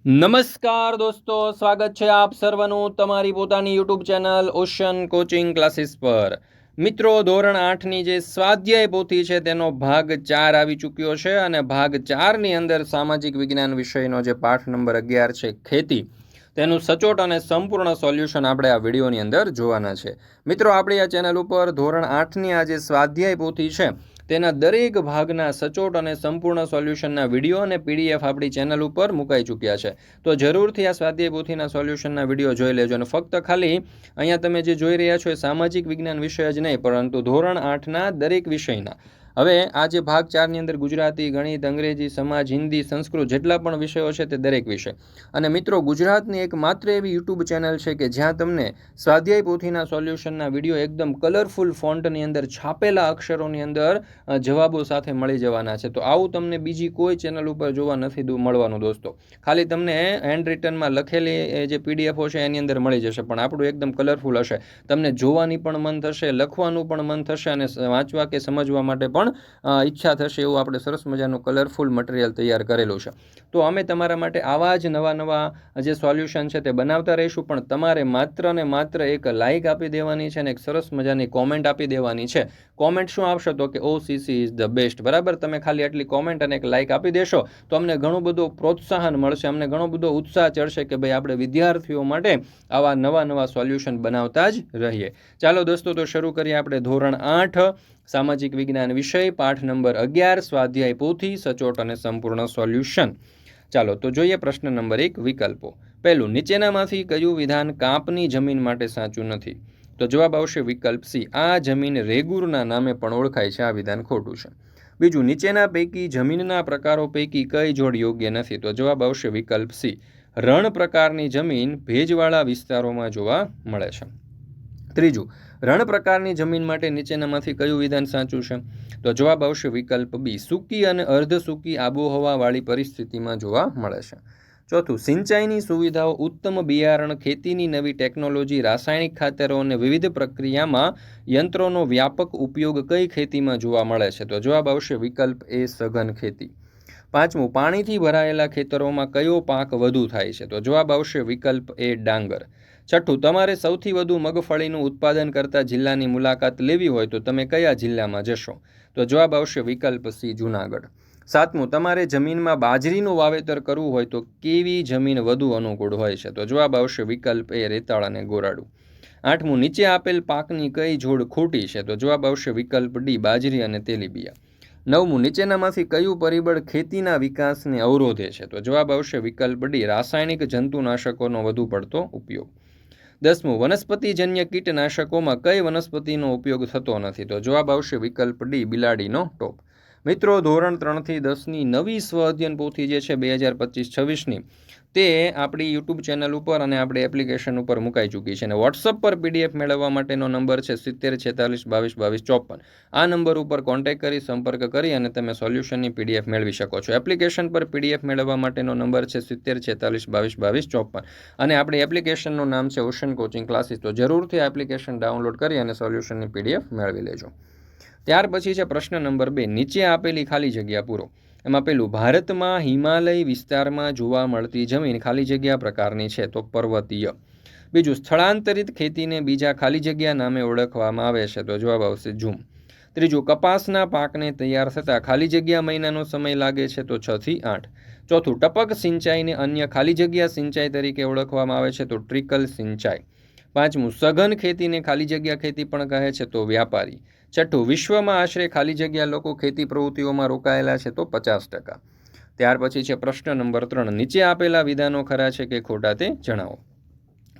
નમસ્કાર દોસ્તો, સ્વાગત છે આપ સર્વનું તમારી પોતાની YouTube channel ocean coaching classes પર। મિત્રો, ધોરણ 8ની જે સ્વાધ્યાય પોથી છે તેનો ભાગ 4 આવી ચૂક્યો છે અને ભાગ 4ની અંદર સામાજિક વિજ્ઞાન વિષયનો જે પાઠ નંબર 11 છે ખેતી, તેનું સચોટ અને સંપૂર્ણ સોલ્યુશન આપણે આ વિડીયોની અંદર જોવાના છે। મિત્રો, આપણી આ ચેનલ ઉપર ધોરણ 8ની આ જે સ્વાધ્યાય પોથી છે તેના દરેક ભાગના સચોટ અને સંપૂર્ણ સોલ્યુશનના વિડીયો અને પીડીએફ આપણી ચેનલ ઉપર મુકાઈ ચૂક્યા છે। તો જરૂરથી આ સ્વાધ્યાય પોથીના સોલ્યુશનના વિડીયો જોઈ લેજો અને ફક્ત ખાલી અહીંયા તમે જે જોઈ રહ્યા છો એ સામાજિક વિજ્ઞાન વિષય જ નહીં, પરંતુ ધોરણ 8ના દરેક વિષયના, હવે આ જે ભાગ 4ની અંદર ગુજરાતી, ગણિત, અંગ્રેજી, સમાજ, હિન્દી, સંસ્કૃત જેટલા પણ વિષયો છે તે દરેક વિષય। અને મિત્રો, ગુજરાતની એક માત્ર એવી યુટ્યુબ ચેનલ છે કે જ્યાં તમને સ્વાધ્યાય પોથીના સોલ્યુશનના વિડીયો એકદમ કલરફુલ ફોન્ટની અંદર છાપેલા અક્ષરોની અંદર જવાબો સાથે મળી જવાના છે। તો આવું તમને બીજી કોઈ ચેનલ ઉપર જોવા નથી મળવાનું દોસ્તો। ખાલી તમને હેન્ડ રિટનમાં લખેલી જે પીડીએફો છે એની અંદર મળી જશે, પણ આપણું એકદમ કલરફુલ હશે। તમને જોવાની પણ મન થશે, લખવાનું પણ મન થશે અને વાંચવા કે સમજવા માટે પણ ઈચ્છા થશે એવું આપણે સરસ મજાનું કલરફુલ મટીરિયલ તૈયાર કરેલું છે। તો અમે તમારા માટે આવા જ નવા જે સોલ્યુશન છે તે બનાવતા રહીશું, પણ તમારે માત્ર ને માત્ર એક લાઇક આપી દેવાની છે અને એક સરસ મજાની કોમેન્ટ આપી દેવાની છે। કોમેન્ટ શું આપશો તો કે ઓસીસી ઇઝ ધ બેસ્ટ, બરાબર? તમે ખાલી આટલી કોમેન્ટ અને એક લાઇક આપી દેશો તો અમને ઘણું બધું પ્રોત્સાહન મળશે, અમને ઘણો બધો ઉત્સાહ ચડશે કે ભાઈ આપણે વિદ્યાર્થીઓ માટે આવા નવા સોલ્યુશન બનાવતા જ રહીએ। ચાલો દોસ્તો, તો શરૂ કરીએ આપણે ધોરણ 8 સામાજિક વિજ્ઞાન વિષય, પાઠ નંબર 11 સ્વાધ્યાય પોથી સચોટ અને સંપૂર્ણ સોલ્યુશન। ચાલો તો જોઈએ પ્રશ્ન નંબર 1, વિકલ્પો। પહેલું, નીચેનામાંથી કયું વિધાન કાપની જમીન માટે સાચું નથી? તો જવાબ આવશે વિકલ્પ સી, આ જમીન રેગુરના નામે પણ ઓળખાય છે। આ વિધાન ખોટું છે। બીજું, નીચેના પૈકી જમીનના પ્રકારો પૈકી કઈ જોડ યોગ્ય નથી? તો જવાબ આવશે વિકલ્પ સી, રણ પ્રકારની જમીન ભેજવાળા વિસ્તારોમાં જોવા મળે છે। ત્રીજું, રણ પ્રકારની જમીન માટે નીચેનામાંથી કયું વિધાન સાચું છે? તો જવાબ આવશે વિકલ્પ બી, સૂકી અને અર્ધ સૂકી આબોહવાવાળી પરિસ્થિતિમાં જોવા મળે છે। ચોથું, સિંચાઈની સુવિધાઓ, ઉત્તમ બિયારણ, ખેતીની નવી ટેકનોલોજી, રાસાયણિક ખાતરો અને વિવિધ પ્રક્રિયામાં યંત્રોનો વ્યાપક ઉપયોગ કઈ ખેતીમાં જોવા મળે છે? તો જવાબ આવશે વિકલ્પ એ, સઘન ખેતી। પાંચમું, પાણીથી ભરાયેલા ખેતરોમાં કયો પાક વધુ થાય છે? તો જવાબ આવશે વિકલ્પ એ, ડાંગર। છઠ્ઠું, તમારે સૌથી વધુ મગફળીનું ઉત્પાદન કરતા જિલ્લાની મુલાકાત લેવી હોય તો તમે કયા જિલ્લામાં જશો? તો જવાબ આવશે વિકલ્પ સી, જૂનાગઢ। સાતમું, તમારે જમીનમાં બાજરીનું વાવેતર કરવું હોય તો કેવી જમીન વધુ અનુકૂળ હોય છે? તો જવાબ આવશે વિકલ્પ એ, રેતાળ અને ગોરાડું। આઠમું, નીચે આપેલ પાકની કઈ જોડ ખોટી છે? તો જવાબ આવશે વિકલ્પ ડી, બાજરી અને તેલીબિયાં। નવમું, નીચેનામાંથી કયું પરિબળ ખેતીના વિકાસને અવરોધે છે? તો જવાબ આવશે વિકલ્પ ડી, રાસાયણિક જંતુનાશકોનો વધુ પડતો ઉપયોગ। 10મું, વનસ્પતિજન્ય કીટનાશકોમાં કઈ વનસ્પતિનો ઉપયોગ થતો નથી? તો જવાબ આવશે વિકલ્પ ડી, બિલાડીનો ટોપ। મિત્રો, ધોરણ 3થી 10ની નવી સ્વ અધ્યયન પોથી જે છે 2025-26ની, તે આપણી યુટ્યુબ ચેનલ ઉપર અને આપણી એપ્લિકેશન ઉપર મુકાઈ ચૂકી છે અને વોટ્સઅપ પર પીડીએફ મેળવવા માટેનો નંબર છે 7046422254। આ નંબર ઉપર કોન્ટેક્ટ કરી, સંપર્ક કરી અને તમે સોલ્યુશનની પીડીએફ મેળવી શકો છો। એપ્લિકેશન પર પીડીએફ મેળવવા માટેનો નંબર છે 7046422254 અને આપણી એપ્લિકેશનનું નામ છે ઓશન કોચિંગ ક્લાસીસ। તો જરૂરથી આ એપ્લિકેશન ડાઉનલોડ કરી અને સોલ્યુશનની પીડીએફ મેળવી લેજો। ત્યાર પછી છે પ્રશ્ન નંબર 2, નીચે આપેલી ખાલી જગ્યા પૂરો। એમાં પેલું, ભારતમાં હિમાલય વિસ્તારમાં જોવા મળતી જમીન ખાલી જગ્યા પ્રકારની છે? તો પર્વતીય। બીજું, સ્થળાંતરિત ખેતીને બીજા ખાલી જગ્યા નામે ઓળખવામાં આવે છે? તો જવાબ આવશે ઝૂમ। ત્રીજું, કપાસના પાકને તૈયાર થતાં ખાલી જગ્યા મહિનાનો સમય લાગે છે? તો 6 થી 8। ચોથું, ટપક સિંચાઈને અન્ય ખાલી જગ્યા સિંચાઈ તરીકે ઓળખવામાં આવે છે? તો ટ્રિકલ સિંચાઈ। પાંચમું, સઘન ખેતીને ખાલી જગ્યા ખેતી પણ કહે છે? તો વ્યાપારી। છઠ્ઠું, વિશ્વમાં આશરે ખાલી જગ્યા લોકો ખેતી પ્રવૃત્તિઓમાં રોકાયેલા છે? તો 50%। ત્યાર પછી છે પ્રશ્ન નંબર 3, નીચે આપેલા વિધાનો ખરા છે કે ખોટા તે જણાવો।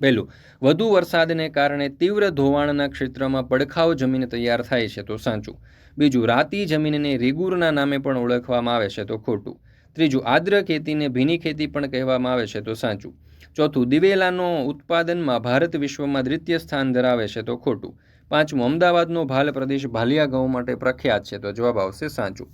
પહેલું, વધુ વરસાદને કારણે તીવ્ર ધોવાણના ક્ષેત્રમાં પડખાવ જમીન તૈયાર થાય છે? તો સાચું। બીજું, રાતી જમીનને રેગુરના નામે પણ ઓળખવામાં આવે છે? તો ખોટું। ત્રીજું, આદ્ર ખેતીને ભીની ખેતી પણ કહેવામાં આવે છે? તો સાચું। ચોથું, દિવેલાનો ઉત્પાદનમાં ભારત વિશ્વમાં દ્વિતીય સ્થાન ધરાવે છે? તો ખોટું। પાંચમું, અમદાવાદનો ભાલ પ્રદેશ ભાલિયા ઘઉં માટે પ્રખ્યાત છે? તો જવાબ આવશે સાચું।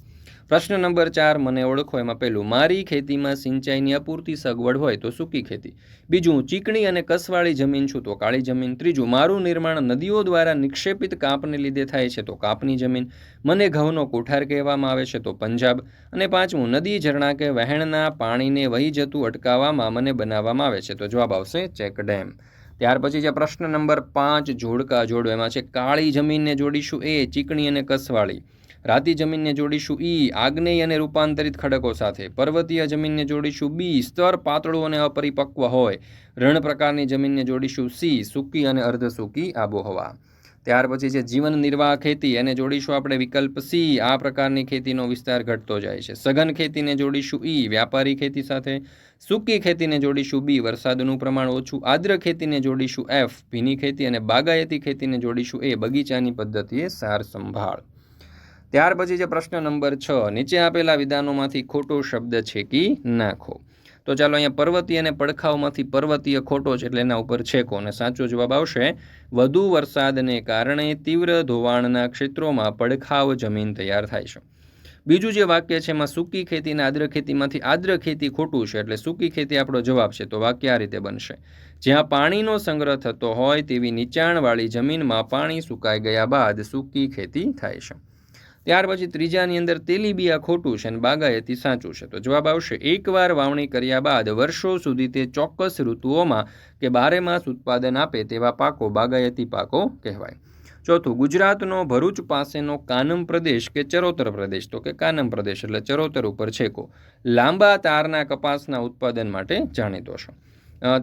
પ્રશ્ન નંબર 4, મને ઓળખો. એમાં પહેલું, મારી ખેતીમાં સિંચાઈની અપૂરતી સગવડ હોય તો સૂકી ખેતી. બીજું, ચીકણી અને કસવાળી જમીન છું તો કાળી જમીન. ત્રીજું, મારું નિર્માણ નદીઓ દ્વારા નિક્ષેપિત કાપને લીધે થાય છે તો કાપની જમીન. મને ઘઉંનો કોઠાર કહેવામાં આવે છે તો પંજાબ. અને પાંચમું, નદી, ઝરણા કે વહેણના પાણીને વહી જતું અટકાવવામાં મને બનાવવામાં આવે છે તો જવાબ આવશે ચેક ડેમ. ત્યાર પછી છે પ્રશ્ન નંબર 5, જોડકા જોડો. એમાં છે કાળી જમીનને જોડીશું એ, ચીકણી અને કસવાળી. રાતી જમીનને જોડીશું ઈ, આગ્નેય અને રૂપાંતરિત ખડકો સાથે. પર્વતીય જમીનને જોડીશું બી, સ્તર પાતળું અને અપરિપક્વ હોય. રણ પ્રકારની જમીનને જોડીશું સી, સૂકી અને અર્ધસૂકી આબોહવા. ત્યાર પછી છે જીવન નિર્વાહ ખેતી, એને જોડીશું આપણે વિકલ્પ સી, આ પ્રકારની ખેતીનો વિસ્તાર ઘટતો જાય છે. સઘન ખેતીને જોડીશું ઈ, વ્યાપારી ખેતી સાથે. સૂકી ખેતીને જોડીશું બી, વરસાદનું પ્રમાણ ઓછું. આદ્ર ખેતીને જોડીશું એફ, ભીની ખેતી. અને બાગાયતી ખેતીને જોડીશું એ, બગીચાની પદ્ધતિએ સાર સંભાળ. ત્યાર પછી છે પ્રશ્ન નંબર 6, નીચે આપેલા વિધાનોમાંથી ખોટો શબ્દ છેકી નાખો. તો ચાલો અહીંયા પર્વતીય અને પડખાઓમાંથી પર્વતીય ખોટો છે એટલે એના ઉપર છેકો, અને સાચો જવાબ આવશે વધુ વરસાદને કારણે તીવ્ર ધોવાણના ક્ષેત્રોમાં પડખાવ જમીન તૈયાર થાય છે. બીજું જે વાક્ય છે એમાં સૂકી ખેતી અને આદ્ર ખેતીમાંથી આદ્ર ખેતી ખોટું છે એટલે સૂકી ખેતી આપણો જવાબ છે. તો વાક્ય આ રીતે બનશે, જ્યાં પાણીનો સંગ્રહ થતો હોય તેવી નીચાણવાળી જમીનમાં પાણી સુકાઈ ગયા બાદ સૂકી ખેતી થાય છે. ત્યાર પછી ત્રીજાની અંદર તેલીબિયા ખોટું છે અને બાગાયતી સાચું છે. તો જવાબ આવશે એકવાર વાવણી કર્યા બાદ વર્ષો સુધી તે ચોક્કસ ઋતુઓમાં કે બારેમાસ ઉત્પાદન આપે તેવા પાકો બાગાયતી પાકો કહેવાય. ચોથું, ગુજરાતનો ભરૂચ પાસેનો કાનમ પ્રદેશ કે ચરોતર પ્રદેશ, તો કે કાનમ પ્રદેશ એટલે ચરોતર ઉપર છેકો, લાંબા તારના કપાસના ઉત્પાદન માટે જાણીતો છે.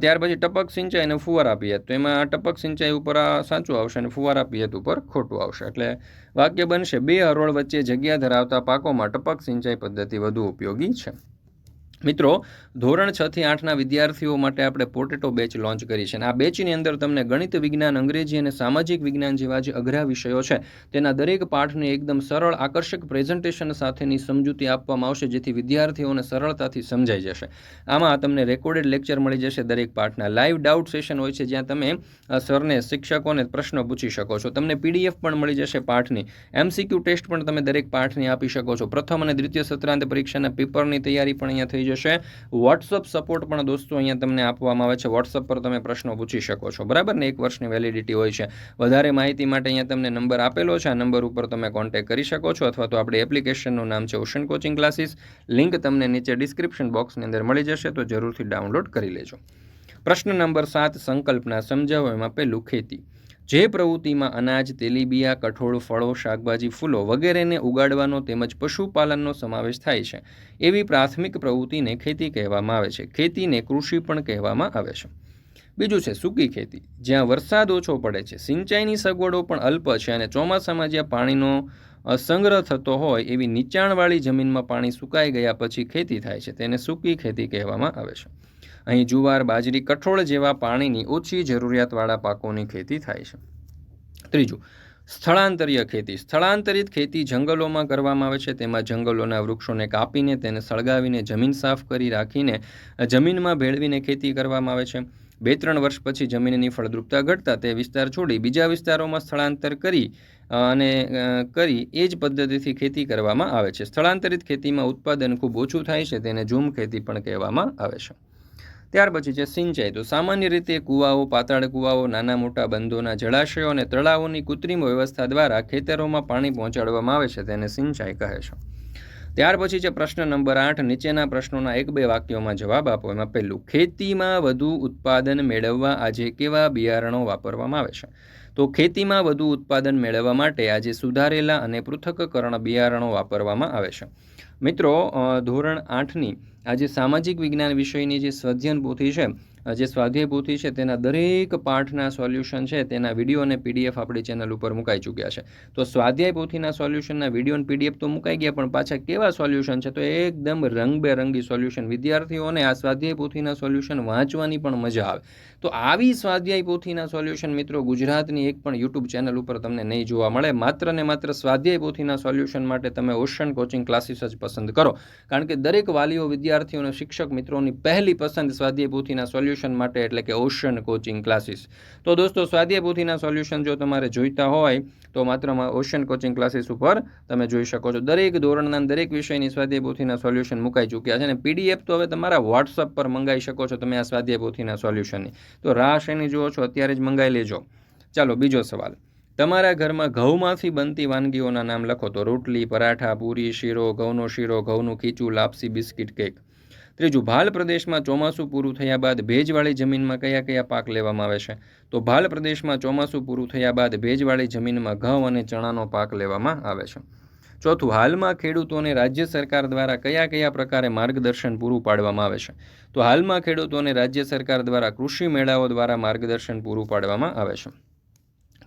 ત્યાર પછી ટપક સિંચાઈ અને ફુવારા પિયત, તો એમાં ટપક સિંચાઈ ઉપર સાચું આવશે અને ફુવારા પિયત ઉપર ખોટું આવશે. એટલે વાક્ય બનશે બે હરોળ વચ્ચે જગ્યા ધરાવતા પાકોમાં ટપક સિંચાઈ પદ્ધતિ વધુ ઉપયોગી છે. મિત્રો, ધોરણ 6 થી 8ના વિદ્યાર્થીઓ માટે આપણે પોટેટો બેચ લોન્ચ કરી છે અને આ બેચની અંદર તમને ગણિત, વિજ્ઞાન, અંગ્રેજી અને સામાજિક વિજ્ઞાન જેવા જે અઘરા વિષયો છે તેના દરેક પાઠને એકદમ સરળ, આકર્ષક પ્રેઝન્ટેશન સાથેની સમજૂતી આપવામાં આવશે જેથી વિદ્યાર્થીઓને સરળતાથી સમજાઈ જશે. આમાં તમને રેકોર્ડેડ લેક્ચર મળી જશે દરેક પાઠના, લાઈવ ડાઉટ સેશન હોય છે જ્યાં તમે સરને, શિક્ષકોને પ્રશ્નો પૂછી શકો છો. તમને પીડીએફ પણ મળી જશે પાઠની, એમસીક્યુ ટેસ્ટ પણ તમે દરેક પાઠની આપી શકો છો. પ્રથમ અને દ્વિતીય સત્રાંત પરીક્ષાના પેપરની તૈયારી પણ અહીંયા થઈ જશે. વોટ્સઅપ સપોર્ટ પણ દોસ્તો અહીંયા તમને આપવામાં આવે છે. વોટ્સઅપ પર તમે પ્રશ્નો પૂછી શકો છો, બરાબર ને? 1 વર્ષની વેલિડિટી હોય છે. વધારે માહિતી માટે અહીંયા તમને નંબર આપેલો છે, આ નંબર ઉપર તમે કોન્ટેક્ટ કરી શકો છો, અથવા તો આપણી એપ્લિકેશનનું નામ છે ઓશન કોચિંગ ક્લાસીસ. લિંક તમને નીચે ડિસ્ક્રિપ્શન બોક્સની અંદર મળી જશે, તો જરૂરથી ડાઉનલોડ કરી લેજો. પ્રશ્ન નંબર 7, સંકલ્પના સમજાવો. એમાં પહેલું, ખેતી, જે પ્રવૃત્તિમાં અનાજ, તેલીબિયા, કઠોળ, ફળો, શાકભાજી, ફૂલો વગેરેને ઉગાડવાનો તેમજ પશુપાલનનો સમાવેશ થાય છે એવી પ્રાથમિક પ્રવૃત્તિને ખેતી કહેવામાં આવે છે. ખેતીને કૃષિ પણ કહેવામાં આવે છે. બીજું છે સૂકી ખેતી, જ્યાં વરસાદ ઓછો પડે છે, સિંચાઈની સગવડો પણ અલ્પ છે અને ચોમાસામાં જ્યાં પાણીનો સંગ્રહ થતો હોય એવી નીચાણવાળી જમીનમાં પાણી સુકાઈ ગયા પછી ખેતી થાય છે તેને સૂકી ખેતી કહેવામાં આવે છે. અહીં જુવાર, બાજરી, કઠોળ જેવા પાણીની ઓછી જરૂરિયાતવાળા પાકોની ખેતી થાય છે. ત્રીજું, સ્થળાંતરીય ખેતી. સ્થળાંતરિત ખેતી જંગલોમાં કરવામાં આવે છે. તેમાં જંગલોના વૃક્ષોને કાપીને, તેને સળગાવીને, જમીન સાફ કરી રાખીને જમીનમાં ભેળવીને ખેતી કરવામાં આવે છે. 2-3 વર્ષ પછી જમીનની ફળદ્રુપતા ઘટતા તે વિસ્તાર છોડી બીજા વિસ્તારોમાં સ્થળાંતર કરી એ જ પદ્ધતિથી ખેતી કરવામાં આવે છે. સ્થળાંતરિત ખેતીમાં ઉત્પાદન ખૂબ ઓછું થાય છે, તેને ઝૂમ ખેતી પણ કહેવામાં આવે છે. ત્યાર પછી છે સિંચાઈ. તો સામાન્ય રીતે કૂવાઓ, પાતાળ કૂવાઓ, નાના મોટા બંધોના જળાશયો અને તળાવોની કૃત્રિમ વ્યવસ્થા દ્વારા ખેતરોમાં પાણી પહોંચાડવામાં આવે છે તેને સિંચાઈ કહે છે. ત્યાર પછી છે પ્રશ્ન નંબર 8, નીચેના પ્રશ્નોના 1-2 વાક્યોમાં જવાબ આપો. એમાં પહેલું, ખેતીમાં વધુ ઉત્પાદન મેળવવા આજે કેવા બિયારણો વાપરવામાં આવે છે? તો ખેતીમાં વધુ ઉત્પાદન મેળવવા માટે આજે સુધારેલા અને પૃથક્કરણ બિયારણો વાપરવામાં આવે છે. મિત્રો, ધોરણ 8ની આજે સામાજિક વિજ્ઞાન વિષયની જે સ્વાધ્યાયન પોથી છે, જે સ્વાધ્યાય પોથી છે તેના દરેક પાઠના સોલ્યુશન છે તેના વિડીયો અને પીડીએફ આપણી ચેનલ ઉપર મુકાઈ ચૂક્યા છે. તો સ્વાધ્યાય પોથીના સોલ્યુશનના વિડીયો અને પીડીએફ તો મુકાઈ ગયા, પણ પાછા કેવા સોલ્યુશન છે? તો એકદમ રંગબેરંગી સોલ્યુશન. વિદ્યાર્થીઓને આ સ્વાધ્યાય પોથીના સોલ્યુશન વાંચવાની પણ મજા આવે. તો આવી સ્વાધ્યાય પોથીના સોલ્યુશન મિત્રો ગુજરાતની એક પણ યુટ્યુબ ચેનલ ઉપર તમને નહીં જોવા મળે. માત્ર ને માત્ર સ્વાધ્યાય પોથીના સોલ્યુશન માટે તમે ઓશન કોચિંગ ક્લાસીસ જ પસંદ કરો, કારણ કે દરેક વાલીઓ, વિદ્યાર્થીઓ અને શિક્ષક મિત્રોની પહેલી પસંદ સ્વાધ્યાય પોથીના સોલ્યુશન સોલ્યુશન માટે એટલે કે ઓશન કોચિંગ ક્લાસીસ. તો દોસ્તો સ્વાધ્યાય પોથીના સોલ્યુશન જો તમારે જોઈતા હોય તો માત્ર ઓશન કોચિંગ ક્લાસીસ ઉપર તમે જોઈ શકો છો. દરેક ધોરણના દરેક વિષયની સ્વાધ્યાય પોથીના સોલ્યુશન મુકાઈ ચૂક્યા છે અને પીડીએફ તો હવે તમારા વોટ્સઅપ પર મંગાવી શકો છો તમે આ સ્વાધ્યાય પોથીના સોલ્યુશનની. તો રાહ શેની જુઓ છો, અત્યારે જ મંગાવી લેજો. ચાલો બીજો સવાલ. તમારા ઘરમાં ઘઉંમાંથી બનતી વાનગીઓના નામ લખો. તો રોટલી, પરાઠા, પૂરી, શીરો, ઘઉંનો શીરો, ઘઉંનું ખીચું, લાપસી, બિસ્કિટ, કેક. ત્રીજું, ભાલ પ્રદેશમાં ચોમાસું પૂરું થયા બાદ ભેજવાળી જમીનમાં કયા કયા પાક લેવામાં આવે છે? તો ભાલ પ્રદેશમાં ચોમાસું પૂરું થયા બાદ ભેજવાળી જમીનમાં ઘઉં અને ચણાનો પાક લેવામાં આવે છે. ચોથું, હાલમાં ખેડૂતોને રાજ્ય સરકાર દ્વારા કયા કયા પ્રકારે માર્ગદર્શન પૂરું પાડવામાં આવે છે? તો હાલમાં ખેડૂતોને રાજ્ય સરકાર દ્વારા કૃષિ મેળાઓ દ્વારા માર્ગદર્શન પૂરું પાડવામાં આવે છે.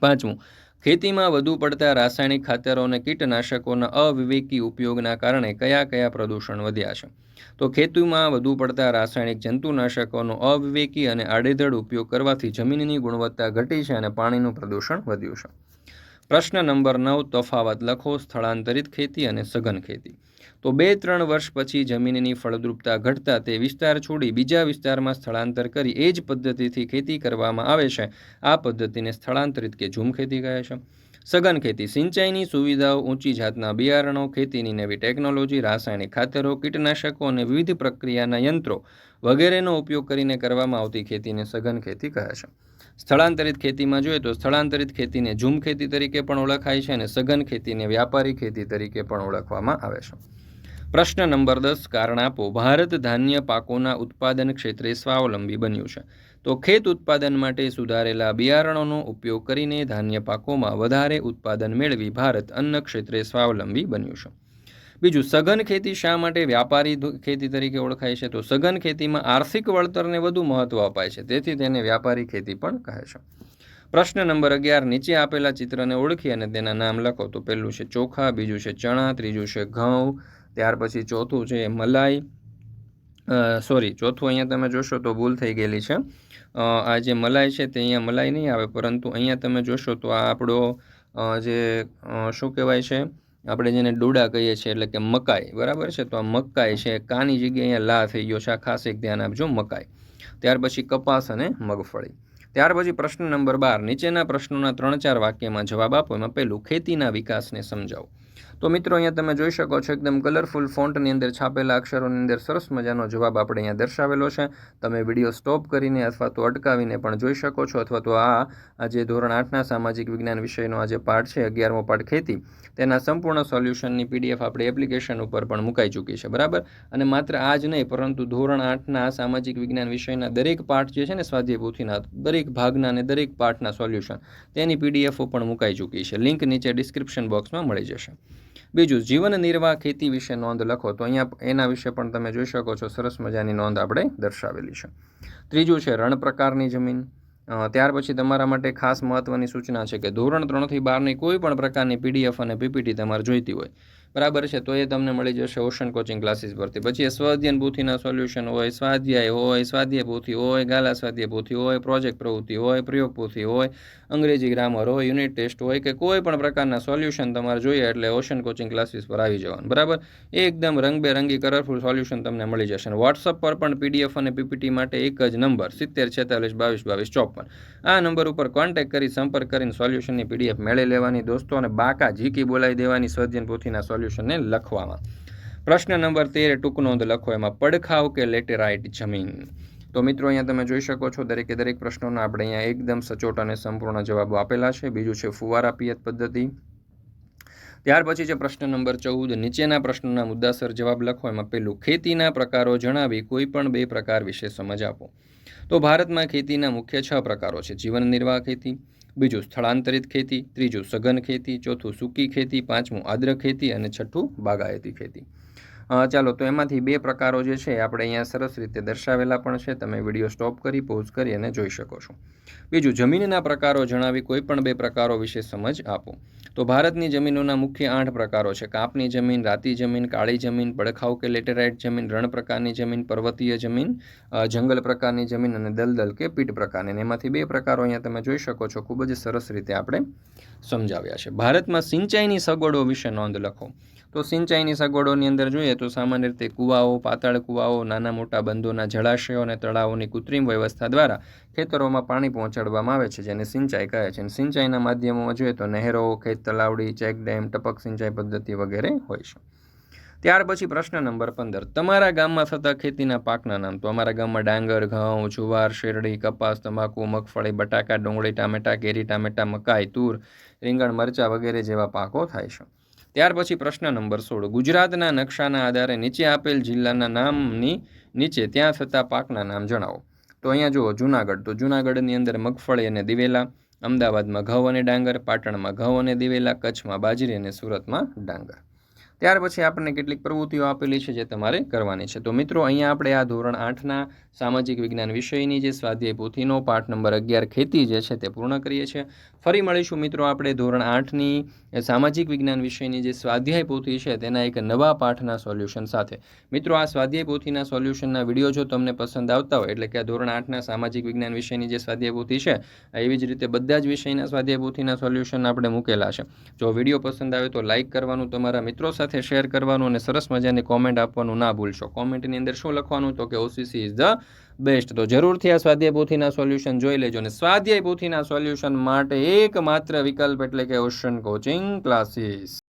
પાંચમું, ખેતીમાં વધુ પડતા રાસાયણિક ખાતરો અને કીટનાશકોના અવિવેકી ઉપયોગના કારણે કયા કયા પ્રદૂષણ વધ્યા છે? તો ખેતીમાં વધુ પડતા રાસાયણિક જંતુનાશકોનો અવિવેકી અને આડેધડ ઉપયોગ કરવાથી જમીનની ગુણવત્તા ઘટી છે અને પાણીનું પ્રદૂષણ વધ્યું છે. પ્રશ્ન નંબર 9, તફાવત લખો. સ્થળાંતરિત ખેતી અને સઘન ખેતી. તો 2-3 વર્ષ પછી જમીનની ફળદ્રુપતા ઘટતા તે વિસ્તાર છોડી બીજા વિસ્તારમાં સ્થળાંતર કરી એ જ પદ્ધતિથી ખેતી કરવામાં આવે છે. આ પદ્ધતિને સ્થળાંતરિત કે ઝૂમ ખેતી કહે છે. સઘન ખેતી સિંચાઈની સુવિધાઓ, ઊંચી જાતના બિયારણો, ખેતીની નવી ટેકનોલોજી, રાસાયણિક ખાતરો, કીટનાશકો અને વિવિધ પ્રક્રિયાના યંત્રો વગેરેનો ઉપયોગ કરીને કરવામાં આવતી ખેતીને સઘન ખેતી કહે છે. સ્થળાંતરિત ખેતીમાં જોઈએ તો સ્થળાંતરિત ખેતીને ઝૂમ ખેતી તરીકે પણ ઓળખાય છે અને સઘન ખેતીને વ્યાપારી ખેતી તરીકે પણ ઓળખવામાં આવે છે. પ્રશ્ન નંબર 10, કારણ આપો. ભારત ધાન્ય પાકોના ઉત્પાદન ક્ષેત્રે સ્વાવલંબી બન્યું છે. તો ખેત ઉત્પાદન માટે સુધારેલા બિયારણોનો ઉપયોગ કરીને ધાન્ય પાકોમાં વધારે ઉત્પાદન મેળવી ભારત અન્ન ક્ષેત્રે સ્વાવલંબી બન્યું છે. બીજું, સઘન ખેતી શા માટે વ્યાપારી ખેતી તરીકે ઓળખાય છે? તો સઘન ખેતીમાં આર્થિક વળતરને વધુ મહત્વ અપાય છે, તેથી તેને વ્યાપારી ખેતી પણ કહે છે. પ્રશ્ન નંબર 11, નીચે આપેલા ચિત્રને ઓળખી અને તેના નામ લખો. તો પહેલું છે ચોખા, બીજું છે ચણા, ત્રીજું છે ઘઉં, ત્યાર પછી ચોથું છે મલાઈ. ચોથું અહીંયા તમે જોશો તો ભૂલ થઈ ગયેલી છે. આ જે મલાઈ છે તે અહીંયા મલાઈ નહીં આવે, પરંતુ અહીંયા તમે જોશો તો આ આપણો જે શું કહેવાય છે, આપણે જેને ડોડા કહીએ છીએ એટલે કે મકાઈ, બરાબર છે. તો આ મકાઈ છે, કાની જગ્યાએ અહીંયા લા થઈ ગયો છે, આ ખાસ એક ધ્યાન આપજો, મકાઈ. ત્યાર પછી કપાસ અને મગફળી. ત્યાર પછી પ્રશ્ન નંબર 12, નીચેના પ્રશ્નોના 3-4 વાક્યમાં જવાબ આપો. એમાં પહેલું, ખેતીના વિકાસને સમજાવો. તો મિત્રો અહીંયા તમે જોઈ શકો છો એકદમ કલરફુલ ફોન્ટની અંદર છાપેલા અક્ષરોની અંદર સરસ મજાનો જવાબ આપણે અહીંયા દર્શાવેલો છે. તમે વિડીયો સ્ટોપ કરીને અથવા તો અટકાવીને પણ જોઈ શકો છો, અથવા તો આ જે ધોરણ 8ના સામાજિક વિજ્ઞાન વિષયનો આ જે પાઠ છે 11મો પાઠ ખેતી, તેના સંપૂર્ણ સોલ્યુશનની પીડીએફ આપણી એપ્લિકેશન ઉપર પણ મુકાઈ ચૂકી છે, બરાબર. અને માત્ર આ જ નહીં, પરંતુ ધોરણ 8ના સામાજિક વિજ્ઞાન વિષયના દરેક પાઠ જે છે ને સ્વાધ્યાય પોથીના દરેક ભાગના અને દરેક પાઠના સોલ્યુશન તેની પીડીએફો પણ મુકાઈ ચૂકી છે. લિંક નીચે ડિસ્ક્રિપ્શન બોક્સમાં મળી જશે. બીજું, જીવન નિર્વાહ ખેતી વિશે નોંધ લખો. તો અહીંયા એના વિશે પણ તમે જોઈ શકો છો, સરસ મજાની નોંધ આપણે દર્શાવેલી છે. ત્રીજું છે રણ પ્રકારની જમીન. ત્યાર પછી તમારા માટે ખાસ મહત્વની સૂચના છે કે ધોરણ 3 થી 12ની કોઈ પણ પ્રકારની પીડીએફ અને પીપીટી તમારે જોઈતી હોય, બરાબર છે, તો એ તમને મળી જશે ઓશન કોચિંગ ક્લાસીસ પરથી. પછી સ્વાધ્યાય પોથીના સોલ્યુશન હોય, સ્વાધ્યાય હોય, સ્વાધ્યાય પોથી હોય, ગાલા સ્વાધ્યાય પોથી હોય, પ્રોજેક્ટ પ્રવૃત્તિ હોય, પ્રયોગ પોથી હોય, અંગ્રેજી ગ્રામર હોય, યુનિટ ટેસ્ટ હોય, કે કોઈ પણ પ્રકારના સોલ્યુશન તમારે જોઈએ એટલે ઓશન કોચિંગ ક્લાસીસ પર આવી જવાનું, બરાબર. એકદમ રંગબેરંગી કલરફુલ સોલ્યુશન તમને મળી જશે. અને વોટ્સઅપ પર પણ પીડીએફ અને પીપીટી માટે એક જ નંબર 7046222254. આ નંબર ઉપર કોન્ટેક્ટ કરી સંપર્ક કરીને સોલ્યુશનની પીડીએફ મેળવી લેવાની દોસ્તો, અને બાકા ઝીકી બોલાવી દેવાની સ્વાધ્યાય પોથીના સોલ્યુશનને લખવામાં. પ્રશ્ન નંબર 13, ટૂંક નોંધ લખો. એમાં પડખાવ કે લેટેરાઇટ જમીન. તો મિત્રો અહીંયા તમે જોઈ શકો છો દરેકે દરેક પ્રશ્નોના આપણે અહીંયા એકદમ સચોટ અને સંપૂર્ણ જવાબો આપેલા છે. બીજું છે ફુવારા પિયત પદ્ધતિ. ત્યાર પછી છે પ્રશ્ન નંબર 14, નીચેના પ્રશ્નોના મુદ્દાસર જવાબ લખો. એમાં પહેલું, ખેતીના પ્રકારો જણાવી કોઈ પણ 2 પ્રકાર વિશે સમજ આપો. તો ભારતમાં ખેતીના મુખ્ય 6 પ્રકારો છે. જીવન નિર્વાહ ખેતી, બીજું સ્થળાંતરિત ખેતી, ત્રીજું સઘન ખેતી, ચોથું સૂકી ખેતી, પાંચમું આદ્ર ખેતી અને છઠ્ઠું બાગાયતી ખેતી. ચાલો, તો એમાંથી 2 પ્રકારો જે છે આપણે અહીંયા સરસ રીતે દર્શાવેલા પણ છે. તમે વિડીયો સ્ટોપ કરી પોઝ કરી અને જોઈ શકો છો. બીજું, જમીનના પ્રકારો જણાવી કોઈ પણ 2 પ્રકારો વિશે સમજ આપો. તો ભારતની જમીનોના મુખ્ય 8 પ્રકારો છે. કાપની જમીન, રાતી જમીન, કાળી જમીન, પડખાવ કે લેટેરાઇટ જમીન, રણ પ્રકારની જમીન, પર્વતીય જમીન, જંગલ પ્રકારની જમીન અને દલદલ કે પીટ પ્રકારની. અને એમાંથી 2 પ્રકારો અહીંયા તમે જોઈ શકો છો, ખૂબ જ સરસ રીતે આપણે સમજાવ્યા છે. ભારતમાં સિંચાઈની સગવડો વિશે નોંધ લખો. તો સિંચાઈની સગવડોની અંદર જોઈએ તો સામાન્ય રીતે કૂવાઓ, પાતળ કૂવાઓ, નાના મોટા બંધોના જળાશયો અને તળાવોની કૃત્રિમ વ્યવસ્થા દ્વારા ખેતરોમાં પાણી પહોંચાડવામાં આવે છે, જેને સિંચાઈ કહે છે. અને સિંચાઈના માધ્યમોમાં જોઈએ તો નહેરો, ખેત તલાવડી, ચેક ડેમ, ટપક સિંચાઈ પદ્ધતિ વગેરે હોય છે. ત્યાર પછી પ્રશ્ન નંબર 15, તમારા ગામમાં થતા ખેતીના પાકના નામ. તો અમારા ગામમાં ડાંગર, ઘઉં, જુવાર, શેરડી, કપાસ, તમાકુ, મગફળી, બટાકા, ડુંગળી, ટામેટા, કેરી, ટામેટા, મકાઈ, તૂર, રીંગણ, મરચાં વગેરે જેવા પાકો થાય છે. ત્યાર પછી પ્રશ્ન નંબર 16, ગુજરાતના નકશાના આધારે નીચે આપેલ જિલ્લાના નામની નીચે ત્યાં થતા પાકના નામ જણાવો. તો અહીંયા જુઓ જુનાગઢ, તો જુનાગઢની અંદર મગફળી અને દિવેલા, અમદાવાદમાં ઘઉં અને ડાંગર, પાટણમાં ઘઉં અને દિવેલા, કચ્છમાં બાજરી અને સુરતમાં ડાંગર. ત્યાર પછી આપણને કેટલીક પ્રવૃત્તિઓ આપેલી છે જે તમારે કરવાની છે. તો મિત્રો અહીંયા આપણે આ ધોરણ 8ના સામાજિક વિજ્ઞાન વિષયની જે સ્વાધ્યાય પોથીનો પાઠ નંબર 11 ખેતી જે છે તે પૂર્ણ કરીએ છીએ. ફરી મળીશું મિત્રો આપણે ધોરણ 8ની સામાજિક વિજ્ઞાન વિષયની જે સ્વાધ્યાય પોથી છે તેના એક નવા પાઠના સોલ્યુશન સાથે. મિત્રો આ સ્વાધ્યાય પોથીના સોલ્યુશનના વિડીયો જો તમને પસંદ આવતા હોય, એટલે કે આ ધોરણ 8ના સામાજિક વિજ્ઞાન વિષયની જે સ્વાધ્યાય પોથી છે એવી જ રીતે બધા જ વિષયના સ્વાધ્યાય પોથીના સોલ્યુશન આપણે મૂકેલા છે. જો વિડીયો પસંદ આવે તો લાઇક કરવાનું, તમારા મિત્રો સાથે શેર કરવાનું અને સરસ મજાની કોમેન્ટ આપવાનું ના ભૂલશો. કોમેન્ટની અંદર શું લખવાનું? તો કે OCC ઇઝ ધ બેસ્ટ. તો જરૂરથી આ સ્વાધ્યાય પોથીના સોલ્યુશન જોઈ લેજો. અને સ્વાધ્યાય પોથીના સોલ્યુશન માટે એકમાત્ર વિકલ્પ એટલે કે ઓશન કોચિંગ ક્લાસીસ.